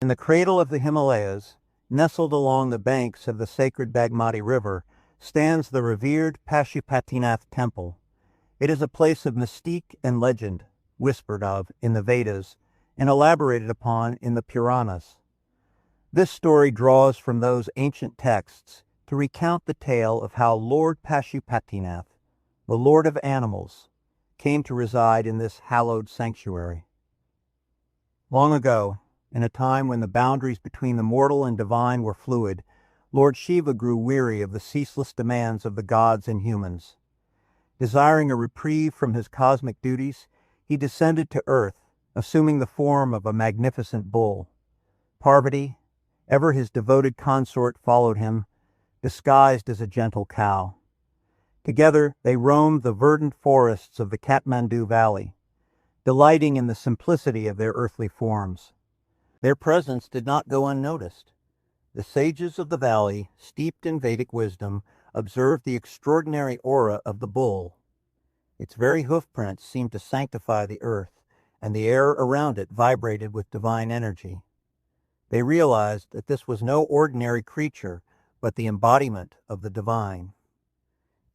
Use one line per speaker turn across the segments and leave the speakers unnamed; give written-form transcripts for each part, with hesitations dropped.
In the cradle of the Himalayas, nestled along the banks of the sacred Bagmati River, stands the revered Pashupatinath Temple. It is a place of mystique and legend, whispered of in the Vedas and elaborated upon in the Puranas. This story draws from those ancient texts to recount the tale of how Lord Pashupatinath, the Lord of Animals, came to reside in this hallowed sanctuary. Long ago, in a time when the boundaries between the mortal and divine were fluid, Lord Shiva grew weary of the ceaseless demands of the gods and humans. Desiring a reprieve from his cosmic duties, he descended to earth, assuming the form of a magnificent bull. Parvati, ever his devoted consort, followed him, disguised as a gentle cow. Together they roamed the verdant forests of the Kathmandu Valley, delighting in the simplicity of their earthly forms. Their presence did not go unnoticed. The sages of the valley, steeped in Vedic wisdom, observed the extraordinary aura of the bull. Its very hoofprints seemed to sanctify the earth, and the air around it vibrated with divine energy. They realized that this was no ordinary creature, but the embodiment of the divine.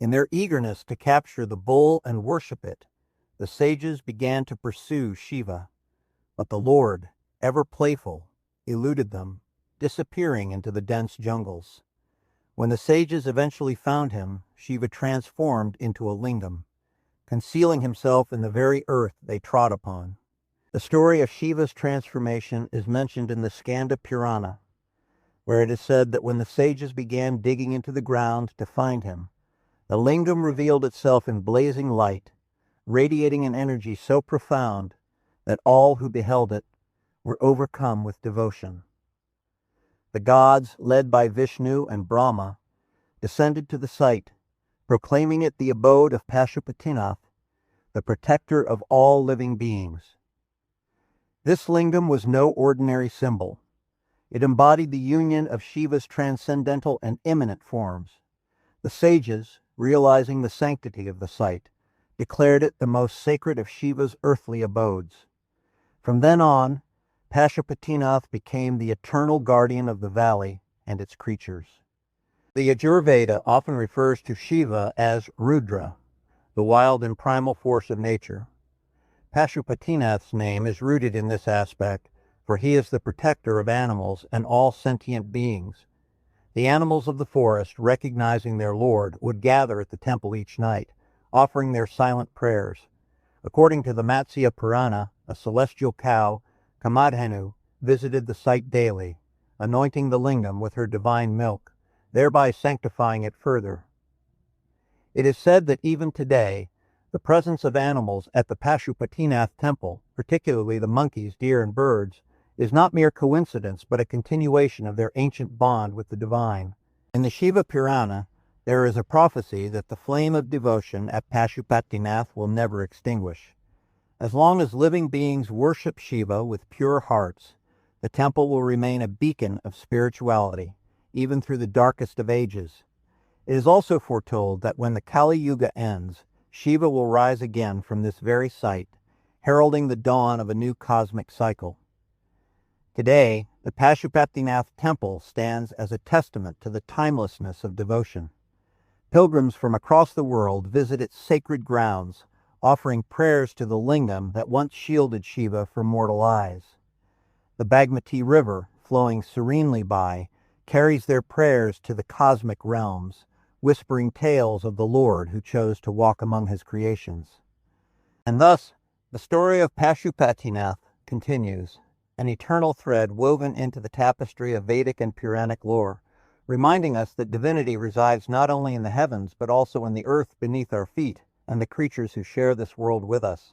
In their eagerness to capture the bull and worship it, the sages began to pursue Shiva, but the Lord, ever playful, eluded them, disappearing into the dense jungles. When the sages eventually found him, Shiva transformed into a lingam, concealing himself in the very earth they trod upon. The story of Shiva's transformation is mentioned in the Skanda Purana, where it is said that when the sages began digging into the ground to find him, the lingam revealed itself in blazing light, radiating an energy so profound that all who beheld it were overcome with devotion. The gods, led by Vishnu and Brahma, descended to the site, proclaiming it the abode of Pashupatinath, the protector of all living beings. This lingam was no ordinary symbol. It embodied the union of Shiva's transcendental and immanent forms. The sages, realizing the sanctity of the site, declared it the most sacred of Shiva's earthly abodes. From then on, Pashupatinath became the eternal guardian of the valley and its creatures. The Yajurveda often refers to Shiva as Rudra, the wild and primal force of nature. Pashupatinath's name is rooted in this aspect, for he is the protector of animals and all sentient beings. The animals of the forest, recognizing their lord, would gather at the temple each night, offering their silent prayers. According to the Matsya Purana, a celestial cow, Kamadhenu, visited the site daily, anointing the lingam with her divine milk, thereby sanctifying it further. It is said that even today, the presence of animals at the Pashupatinath temple, particularly the monkeys, deer, and birds, is not mere coincidence but a continuation of their ancient bond with the divine. In the Shiva Purana, there is a prophecy that the flame of devotion at Pashupatinath will never extinguish. As long as living beings worship Shiva with pure hearts, the temple will remain a beacon of spirituality, even through the darkest of ages. It is also foretold that when the Kali Yuga ends, Shiva will rise again from this very site, heralding the dawn of a new cosmic cycle. Today, the Pashupatinath temple stands as a testament to the timelessness of devotion. Pilgrims from across the world visit its sacred grounds, offering prayers to the lingam that once shielded Shiva from mortal eyes. The Bagmati River, flowing serenely by, carries their prayers to the cosmic realms, whispering tales of the Lord who chose to walk among his creations. And thus, the story of Pashupatinath continues, an eternal thread woven into the tapestry of Vedic and Puranic lore, reminding us that divinity resides not only in the heavens but also in the earth beneath our feet and the creatures who share this world with us.